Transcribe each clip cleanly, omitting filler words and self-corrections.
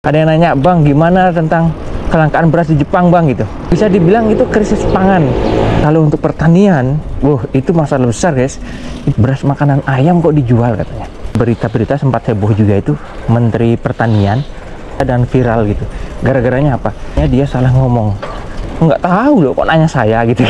Ada yang nanya, "Bang, gimana tentang kelangkaan beras di Jepang, Bang?" gitu. Bisa dibilang itu krisis pangan. Kalau untuk pertanian, itu masalah besar, guys. Beras makanan ayam kok dijual katanya. Berita-berita sempat heboh juga itu, Menteri Pertanian dan viral gitu. Gara-garanya apa? Ya dia salah ngomong. Nggak tahu loh, kok nanya saya gitu.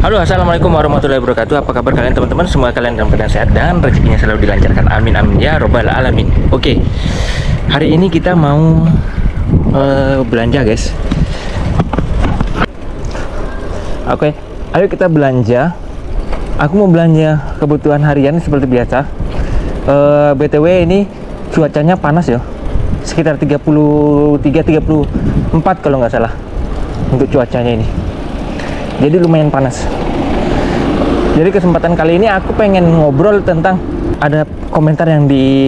Halo, assalamualaikum warahmatullahi wabarakatuh. Apa kabar kalian teman-teman? Semua kalian dalam keadaan sehat dan rezekinya selalu dilancarkan. Amin amin ya robbal alamin. Oke, hari ini kita mau belanja, guys. Oke, ayo kita belanja. Aku mau belanja kebutuhan harian seperti biasa. BTW ini cuacanya panas ya, sekitar 33-34 kalau nggak salah untuk cuacanya ini. Jadi lumayan panas. Jadi kesempatan kali ini aku pengen ngobrol tentang, ada komentar yang di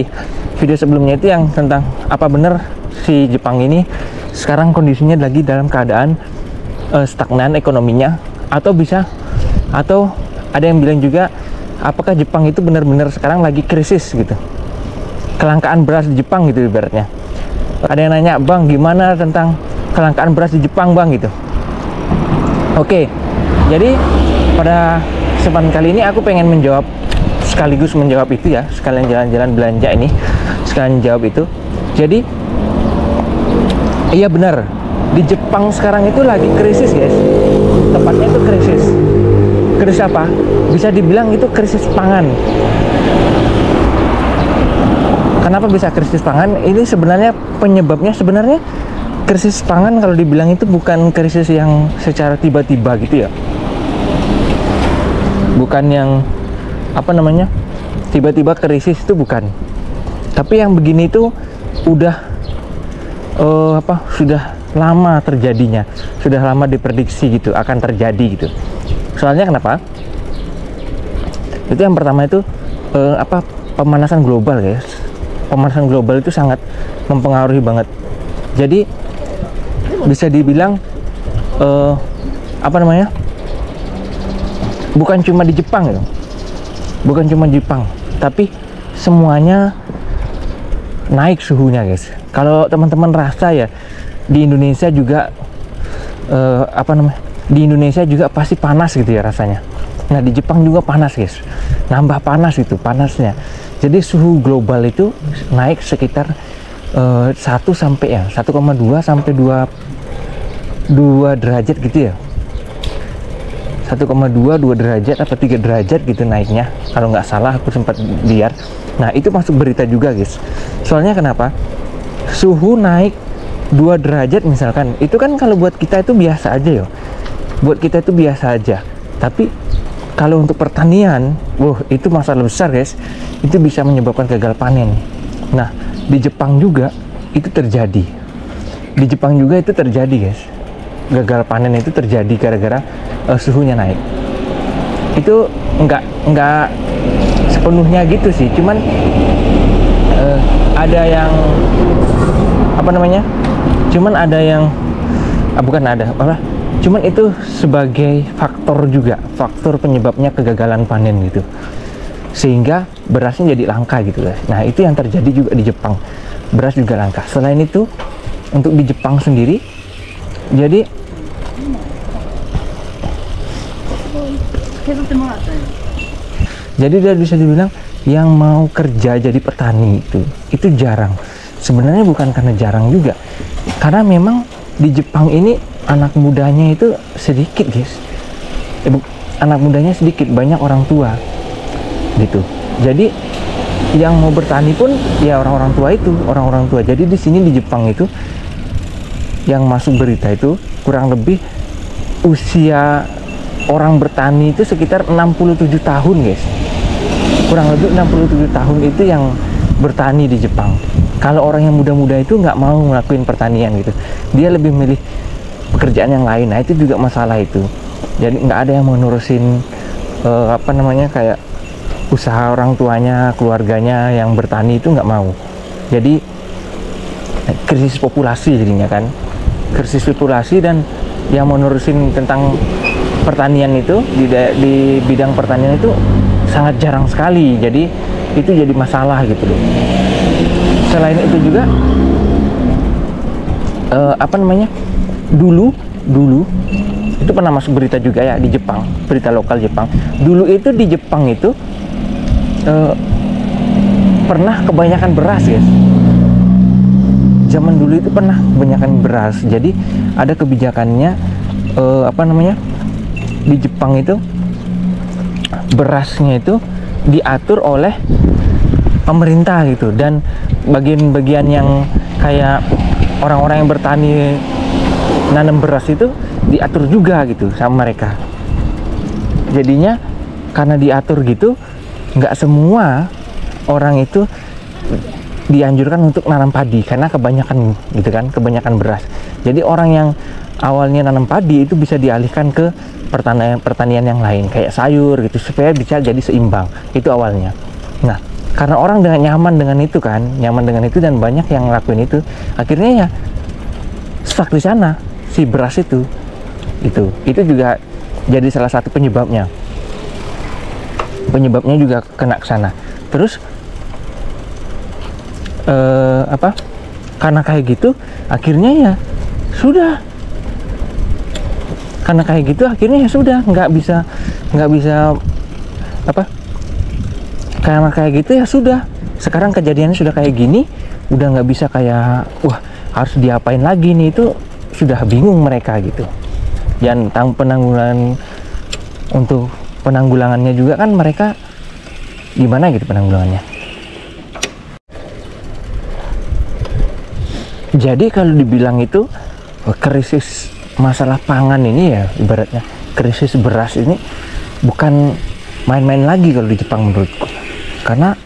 video sebelumnya itu yang tentang apa bener si Jepang ini sekarang kondisinya lagi dalam keadaan stagnan ekonominya, atau ada yang bilang juga apakah Jepang itu benar-benar sekarang lagi krisis gitu, kelangkaan beras di Jepang gitu ibaratnya. Ada yang nanya, "Bang, gimana tentang kelangkaan beras di Jepang, Bang?" gitu. Oke, jadi pada kesempatan kali ini aku pengen sekaligus menjawab itu ya, sekalian jalan-jalan belanja ini, sekalian jawab itu. Jadi, iya benar, di Jepang sekarang itu lagi krisis, guys. Tepatnya itu krisis. Krisis apa? Bisa dibilang itu krisis pangan. Kenapa bisa krisis pangan? Ini sebenarnya penyebabnya krisis pangan kalau dibilang itu bukan krisis yang secara tiba-tiba gitu ya. Bukan yang tiba-tiba krisis itu bukan. Tapi yang begini itu udah sudah lama terjadinya. Sudah lama diprediksi gitu akan terjadi gitu. Soalnya kenapa? Itu yang pertama itu pemanasan global, guys. Pemanasan global itu sangat mempengaruhi banget. Jadi bisa dibilang bukan cuma di Jepang ya, bukan cuma Jepang, tapi semuanya naik suhunya, guys. Kalau teman-teman rasa ya di Indonesia juga di Indonesia juga pasti panas gitu ya rasanya. Nah, di Jepang juga panas, guys, nambah panas itu panasnya. Jadi suhu global itu naik sekitar 1,2 sampai 2 derajat gitu ya. 1,2 derajat atau 3 derajat gitu naiknya, kalau nggak salah aku sempat lihat. Nah, itu masuk berita juga, guys. Soalnya kenapa? Suhu naik 2 derajat misalkan, itu kan kalau buat kita itu biasa aja ya. Buat kita itu biasa aja. Tapi kalau untuk pertanian, itu masalah besar, guys. Itu bisa menyebabkan gagal panen. Nah, di Jepang juga itu terjadi. Di Jepang juga itu terjadi, guys. Gagal panen itu terjadi gara-gara suhunya naik. Itu nggak sepenuhnya gitu sih. Cuman ada yang cuman itu sebagai faktor penyebabnya kegagalan panen gitu, sehingga berasnya jadi langka gitu, guys. Nah, itu yang terjadi juga di Jepang, beras juga langka. Selain itu, untuk di Jepang sendiri, jadi dia bisa dibilang yang mau kerja jadi petani itu jarang. Sebenarnya bukan karena jarang juga, karena memang di Jepang ini anak mudanya itu sedikit, guys. Anak mudanya sedikit, banyak orang tua gitu. Jadi yang mau bertani pun ya orang-orang tua. Jadi di sini di Jepang itu yang masuk berita itu kurang lebih usia orang bertani itu sekitar 67 tahun, guys. Kurang lebih 67 tahun itu yang bertani di Jepang. Kalau orang yang muda-muda itu nggak mau ngelakuin pertanian gitu, dia lebih milih pekerjaan yang lain. Nah, itu juga masalah itu. Jadi nggak ada yang menurusin kayak usaha orang tuanya, keluarganya yang bertani itu nggak mau. Jadi krisis populasi jadinya kan, krisis populasi, dan yang mau nurusin tentang pertanian itu di bidang pertanian itu sangat jarang sekali. Jadi itu jadi masalah gitu loh. Selain itu juga dulu itu pernah masuk berita juga ya di Jepang, berita lokal Jepang. Dulu itu di Jepang itu pernah kebanyakan beras, guys. Zaman dulu itu pernah kebanyakan beras. Jadi ada kebijakannya di Jepang itu berasnya itu diatur oleh pemerintah gitu, dan bagian-bagian yang kayak orang-orang yang bertani nanam beras itu diatur juga gitu sama mereka. Jadinya karena diatur gitu, nggak semua orang itu dianjurkan untuk nanam padi karena kebanyakan gitu kan, kebanyakan beras. Jadi orang yang awalnya nanam padi itu bisa dialihkan ke pertanian yang lain kayak sayur gitu supaya bisa jadi seimbang. Itu awalnya. Nah, karena orang nyaman dengan itu dan banyak yang ngelakuin itu, akhirnya ya stuck di sana si beras itu. Itu juga jadi salah satu penyebabnya juga kena ke sana. Terus karena kayak gitu akhirnya ya sudah, nggak bisa karena kayak gitu ya sudah, sekarang kejadiannya sudah kayak gini, udah nggak bisa kayak wah harus diapain lagi nih, itu sudah bingung mereka gitu. Dan penanggulangannya juga kan mereka gimana gitu penanggulangannya. Jadi kalau dibilang itu krisis masalah pangan ini ya, ibaratnya krisis beras ini bukan main-main lagi kalau di Jepang menurutku, karena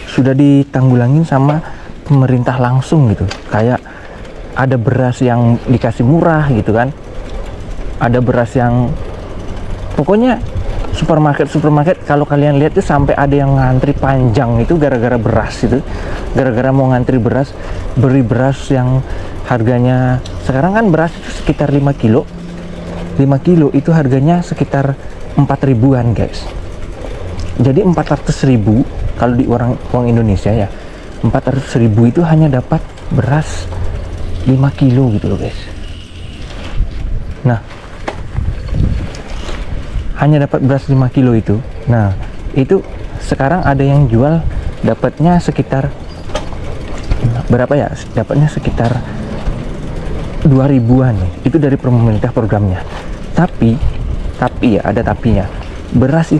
sudah ditanggulangin sama pemerintah langsung gitu. Kayak ada beras yang dikasih murah gitu kan, ada beras yang pokoknya supermarket kalau kalian lihat tuh sampai ada yang ngantri panjang itu gara-gara beras itu, gara-gara mau ngantri beras, beri beras yang harganya sekarang kan beras itu sekitar 5 kilo itu harganya sekitar 4.000-an guys. Jadi 400.000 kalau di uang Indonesia ya, 400.000 itu hanya dapat beras 5 kilo gitu loh guys. Nah, hanya dapat beras 5 kilo itu. Nah, itu sekarang ada yang jual dapatnya sekitar berapa ya? Dapatnya sekitar 2.000-an nih. Itu dari pemerintah programnya. Tapi ya ada tapinya. Beras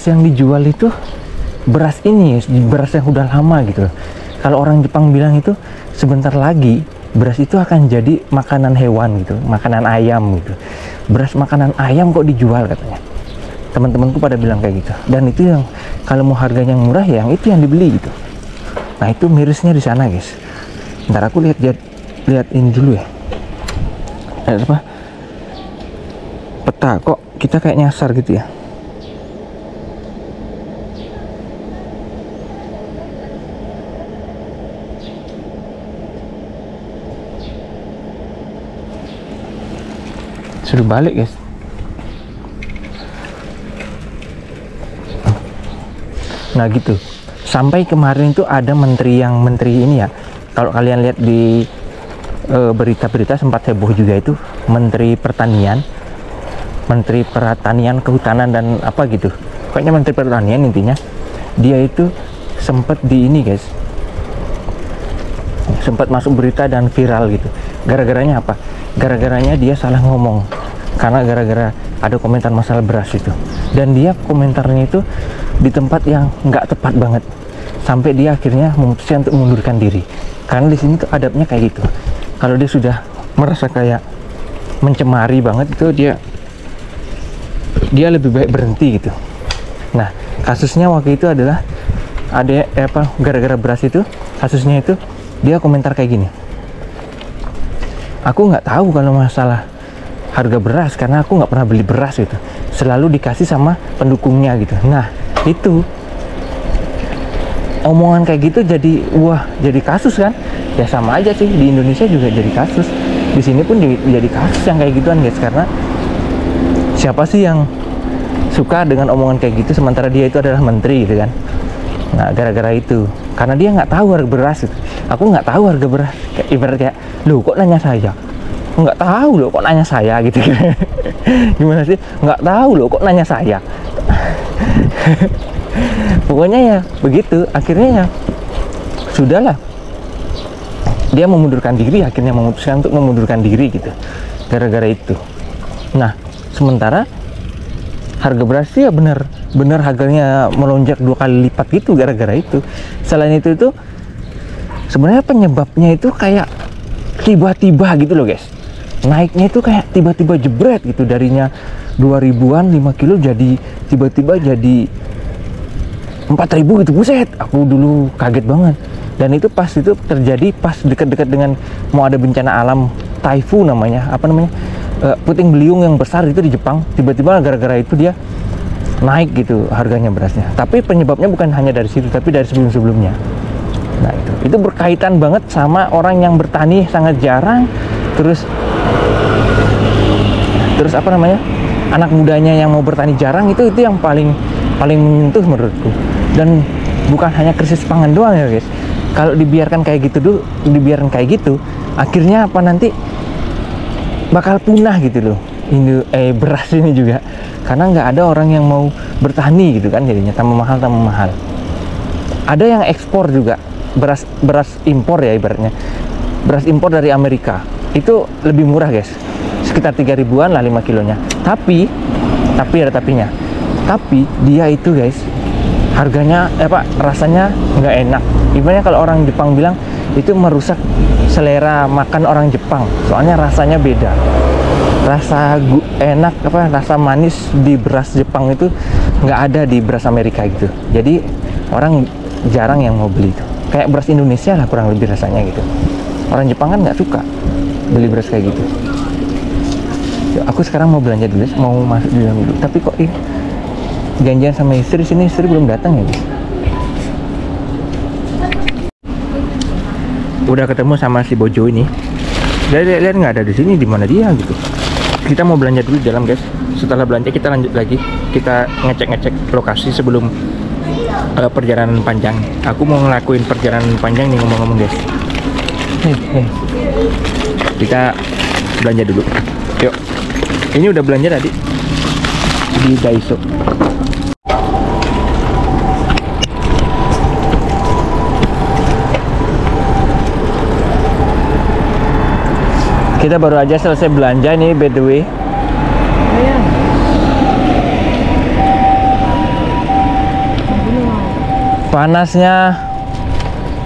yang dijual itu beras yang udah lama gitu. Kalau orang Jepang bilang itu sebentar lagi beras itu akan jadi makanan hewan gitu, makanan ayam gitu. Beras makanan ayam kok dijual katanya. Teman-temanku pada bilang kayak gitu. Dan itu yang kalau mau harganya murah ya yang itu yang dibeli gitu. Nah, itu mirisnya di sana, guys. Ntar aku lihat ini dulu ya. Ada apa? Peta kok kita kayak nyasar gitu ya. Suruh balik guys. Nah gitu. Sampai kemarin itu ada menteri ini ya. Kalau kalian lihat di berita-berita sempat heboh juga itu, Menteri Pertanian, Kehutanan dan apa gitu. Pokoknya Menteri Pertanian intinya. Dia itu sempat di ini guys. Sempat masuk berita dan viral gitu. Gara-garanya apa? Gara-garanya dia salah ngomong. Karena gara-gara ada komentar masalah beras itu. Dan dia komentarnya itu di tempat yang nggak tepat banget. Sampai dia akhirnya memutuskan untuk mengundurkan diri. Karena di sini tuh adabnya kayak gitu. Kalau dia sudah merasa kayak mencemari banget itu dia lebih baik berhenti gitu. Nah, kasusnya waktu itu adalah gara-gara beras itu, kasusnya itu dia komentar kayak gini. Aku nggak tahu kalau masalah harga beras karena aku nggak pernah beli beras gitu. Selalu dikasih sama pendukungnya gitu. Nah, itu omongan kayak gitu jadi wah, jadi kasus kan. Ya sama aja sih, di Indonesia juga jadi kasus, di sini pun jadi kasus yang kayak gituan guys. Karena siapa sih yang suka dengan omongan kayak gitu sementara dia itu adalah menteri gitu kan. Nah gara-gara itu, karena dia nggak tahu harga beras gitu. Aku nggak tahu harga beras, kayak ibarat kayak, loh kok nanya saya, nggak tahu loh kok nanya saya gitu. Gimana sih, nggak tahu loh kok nanya saya. Pokoknya ya begitu, akhirnya ya sudahlah, dia memundurkan diri, akhirnya memutuskan untuk memundurkan diri gitu gara-gara itu. Nah sementara harga beras ya benar harganya melonjak 2 kali lipat gitu gara-gara itu. Selain itu sebenarnya penyebabnya itu kayak tiba-tiba gitu loh guys, naiknya itu kayak tiba-tiba jebret gitu, darinya 2000-an 5 kilo jadi tiba-tiba jadi 4000 gitu. Buset, aku dulu kaget banget. Dan itu pas itu terjadi pas dekat-dekat dengan mau ada bencana alam, typhoon namanya, apa namanya, puting beliung yang besar itu di Jepang. Tiba-tiba gara-gara itu dia naik gitu harganya berasnya. Tapi penyebabnya bukan hanya dari situ, tapi dari sebelum-sebelumnya. Nah itu berkaitan banget sama orang yang bertani sangat jarang, terus apa namanya, anak mudanya yang mau bertani jarang, itu yang paling menyentuh menurutku. Dan bukan hanya krisis pangan doang ya guys. Kalau dibiarkan kayak gitu akhirnya apa, nanti bakal punah gitu loh beras ini juga, karena nggak ada orang yang mau bertani gitu kan, jadinya tambah mahal. Ada yang ekspor juga, beras impor ya ibaratnya, beras impor dari Amerika itu lebih murah guys, sekitar 3000-an lah 5 kilonya. Tapi ada tapinya. Tapi dia itu guys harganya rasanya nggak enak. Ibaratnya kalau orang Jepang bilang itu merusak selera makan orang Jepang, soalnya rasanya beda. Rasa rasa manis di beras Jepang itu nggak ada di beras Amerika gitu. Jadi orang jarang yang mau beli itu. Kayak beras Indonesia lah kurang lebih rasanya gitu. Orang Jepang kan nggak suka beli beras kayak gitu. Aku sekarang mau belanja dulu, mau masuk di dalam dulu. Tapi kok janjian sama istri sini, istri belum datang ya guys. Udah ketemu sama si Bojo ini. Dia lihat nggak ada di sini, di mana dia gitu. Kita mau belanja dulu di dalam guys. Setelah belanja kita lanjut lagi. Kita ngecek lokasi sebelum perjalanan panjang. Aku mau ngelakuin perjalanan panjang nih ngomong-ngomong guys. Kita belanja dulu. Yuk. Ini udah belanja tadi di Daiso. Kita baru aja selesai belanja nih by the way. Panasnya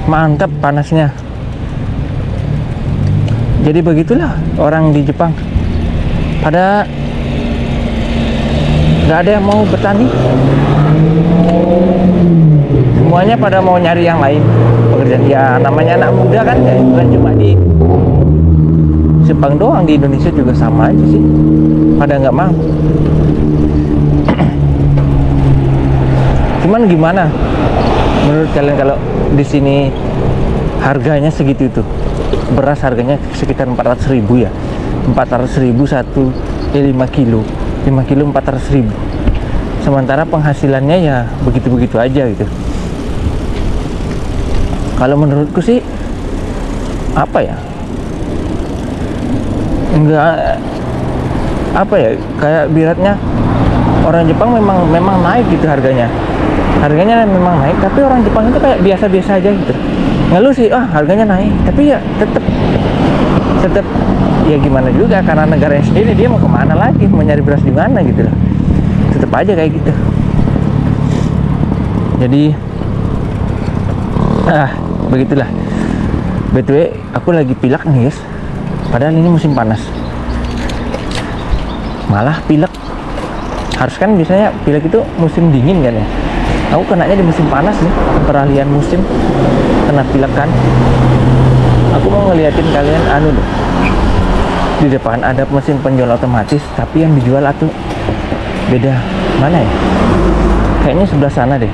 mantap, panasnya. Jadi begitulah orang di Jepang, pada nggak ada yang mau bertani, semuanya pada mau nyari yang lain pekerjaan. Ya namanya anak muda kan, ya bukan cuma di Jepang doang, di Indonesia juga sama aja sih, pada nggak mau. Cuman gimana menurut kalian kalau di sini harganya segitu itu, beras harganya sekitar 400.000 ya, 400.000 5 kilo 400.000, sementara penghasilannya ya begitu-begitu aja gitu. Kalau menurutku sih apa ya, enggak apa ya, kayak biratnya orang Jepang memang naik gitu harganya memang naik, tapi orang Jepang itu kayak biasa-biasa aja gitu. Ngeluh sih harganya naik, tapi ya tetap ya gimana juga, karena negaranya sendiri, dia mau kemana lagi, mau nyari beras di mana gitu lah, tetap aja kayak gitu. Jadi begitulah. BTW aku lagi pilek nih guys, padahal ini musim panas malah pilek. Harus kan biasanya pilek itu musim dingin kan ya, aku kenanya di musim panas nih, peralihan musim kena pilek kan. Aku mau ngeliatin kalian deh. Di depan ada mesin penjual otomatis, tapi yang dijual atau beda. Mana ya? Kayaknya sebelah sana deh.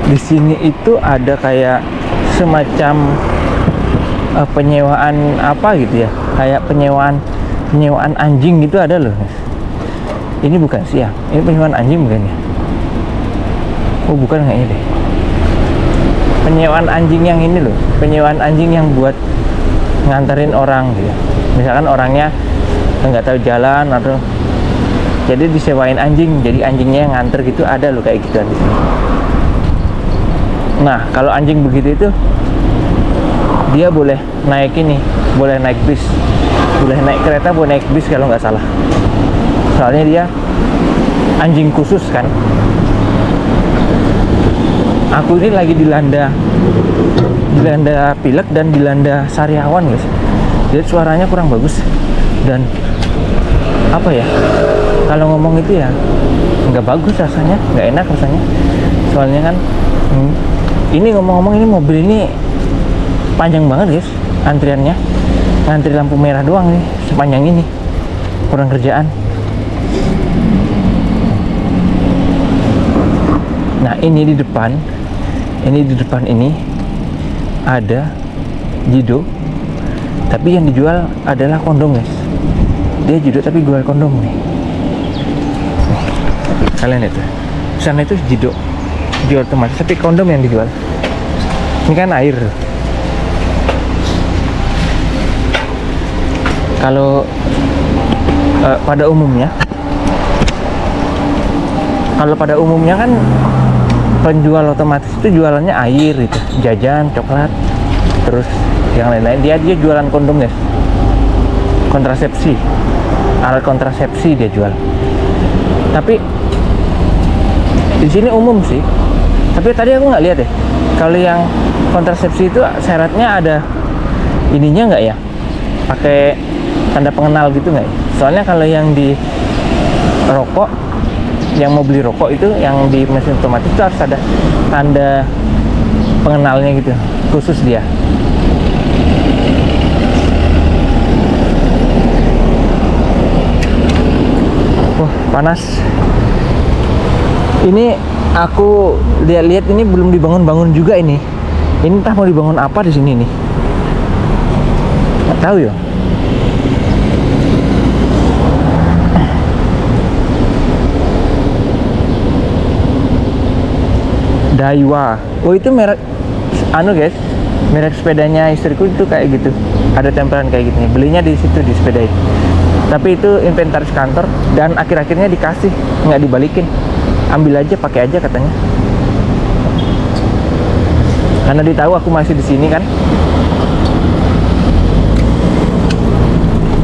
Di sini itu ada kayak semacam penyewaan apa gitu ya, kayak penyewaan anjing gitu ada loh. Ini bukan sih ya, ini penyewaan anjing bukan ya? Oh bukan kayaknya deh. Penyewaan anjing yang ini loh, penyewaan anjing yang buat nganterin orang gitu. Misalkan orangnya nggak tahu jalan atau jadi disewain anjing, jadi anjingnya yang nganter gitu, ada loh kayak gitu di sini. Nah kalau anjing begitu itu dia boleh naik ini, boleh naik bis, boleh naik kereta, boleh naik bis kalau nggak salah. Soalnya dia anjing khusus kan. Aku ini lagi dilanda pilek dan dilanda sariawan guys. Jadi suaranya kurang bagus dan apa ya? Kalau ngomong itu ya nggak bagus rasanya, nggak enak rasanya. Soalnya kan ini ngomong-ngomong ini mobil ini panjang banget guys, antriannya. Ngantri lampu merah doang nih sepanjang ini. Kurang kerjaan. Nah ini di depan ini ada Jido, tapi yang dijual adalah kondom guys. Dia Jido tapi jual kondom nih. Kalian itu sana itu Jido jual otomatis tapi kondom yang dijual. Ini kan air. Kalau pada umumnya kan penjual otomatis itu jualannya air gitu, jajan, coklat, terus yang lain-lain. Dia jualan kondom guys, kontrasepsi, alat kontrasepsi dia jual. Tapi di sini umum sih. Tapi tadi aku nggak lihat deh, kalau yang kontrasepsi itu syaratnya ada ininya nggak ya? Pakai tanda pengenal gitu nggak? Soalnya kalau yang di rokok, yang mau beli rokok itu yang di mesin otomatis itu harus ada tanda pengenalnya gitu, khusus dia. Wah panas. Ini aku lihat-lihat ini belum dibangun-bangun juga ini. Ini entah mau dibangun apa di sini nih. Nggak tahu ya. Daiwa. Oh itu merek guys, merek sepedanya istriku itu kayak gitu. Ada tempelan kayak gitu nih. Belinya di situ di sepeda itu. Tapi itu inventaris kantor dan akhir-akhirnya dikasih, nggak dibalikin. Ambil aja, pakai aja katanya. Karena ditahu aku masih di sini kan.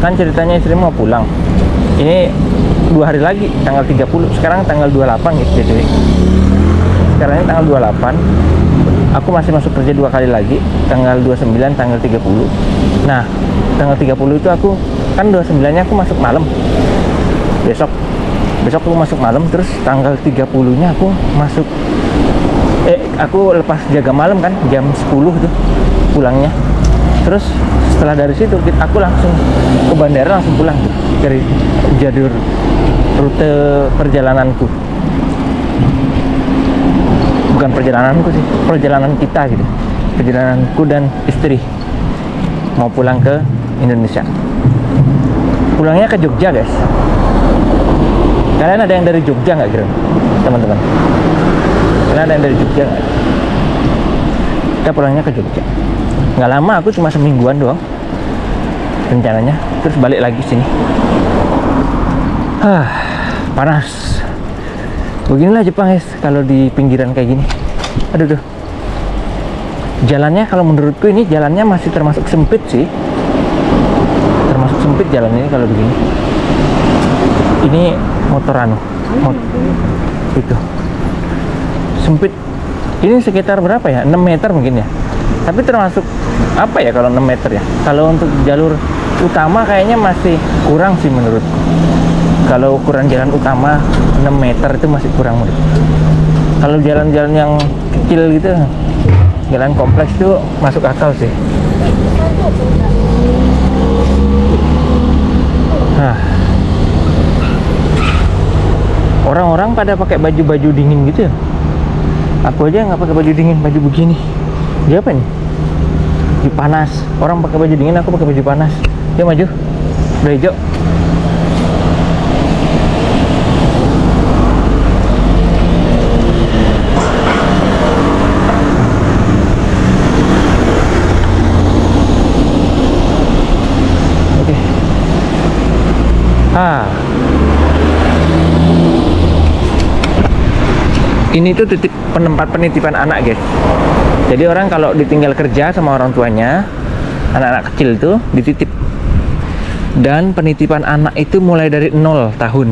Kan ceritanya istri mau pulang. Ini 2 hari lagi, tanggal 30. Sekarang tanggal 28 gitu jadi. Sekarang ini tanggal 28. Aku masih masuk kerja 2 kali lagi, tanggal 29, tanggal 30. Nah, tanggal 30 itu aku kan 29-nya aku masuk malam. Besok aku masuk malam, terus tanggal 30-nya aku masuk aku lepas jaga malam kan jam 10 tuh pulangnya. Terus setelah dari situ aku langsung ke bandara, langsung pulang tuh dari jalur rute perjalananku. Bukan perjalananku sih, perjalanan kita gitu, perjalananku dan istri mau pulang ke Indonesia. Pulangnya ke Jogja guys. Kalian ada yang dari Jogja nggak kira teman-teman? Kalian ada yang dari Jogja nggak? Kita pulangnya ke Jogja. Nggak lama, aku cuma semingguan doang rencananya, terus balik lagi sini. Panas. Beginilah Jepang guys, kalau di pinggiran kayak gini. Aduh. Jalannya kalau menurutku ini jalannya masih termasuk sempit sih. Termasuk sempit jalan ini kalau begini. Ini motor itu. Sempit. Ini sekitar berapa ya? 6 meter mungkin ya. Tapi termasuk apa ya kalau 6 meter ya? Kalau untuk jalur utama kayaknya masih kurang sih menurutku. Kalau ukuran jalan utama 6 meter itu masih kurang menurut. Kalau jalan-jalan yang kecil gitu, jalan kompleks itu masuk akal sih. Orang-orang pada pakai baju-baju dingin gitu ya. Aku aja nggak pakai baju dingin, baju begini. Dia apa nih? Baju panas. Orang pakai baju dingin, aku pakai baju panas. Yuk maju. Udah hijau. Oke. Ini tuh titik tempat penitipan anak, guys. Jadi orang kalau ditinggal kerja sama orang tuanya, anak-anak kecil tuh dititip. Dan penitipan anak itu mulai dari 0 tahun.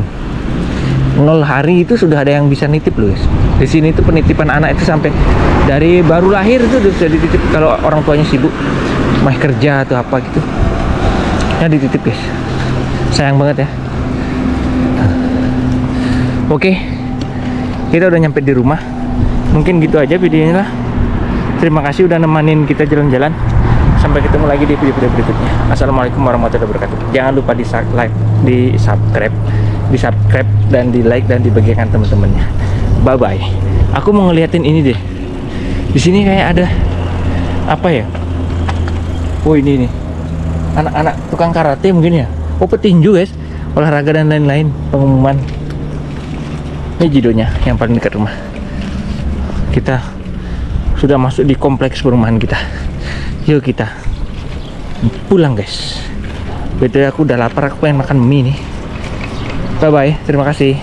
0 hari itu sudah ada yang bisa nitip loh, guys. Di sini tuh penitipan anak itu sampai dari baru lahir itu udah bisa dititip kalau orang tuanya sibuk, mah kerja atau apa gitu. Ya dititip, guys. Sayang banget ya. Oke. Kita udah nyampe di rumah. Mungkin gitu aja videonya lah. Terima kasih udah nemenin kita jalan-jalan. Sampai ketemu lagi di video-video berikutnya. Assalamualaikum warahmatullahi wabarakatuh. Jangan lupa di subscribe dan di like dan dibagikan teman-temannya. Bye bye. Aku mau ngeliatin ini deh. Di sini kayak ada apa ya? Oh ini nih. Anak-anak tukang karate mungkin ya. Oh petinju, guys. Olahraga dan lain-lain. Pengumuman. Ini jidonya yang paling dekat rumah. Kita sudah masuk di kompleks perumahan kita. Yuk kita pulang, guys. Betul, aku udah lapar, aku pengen makan mie nih. Bye bye, terima kasih.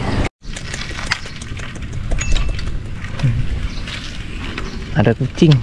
Ada kucing.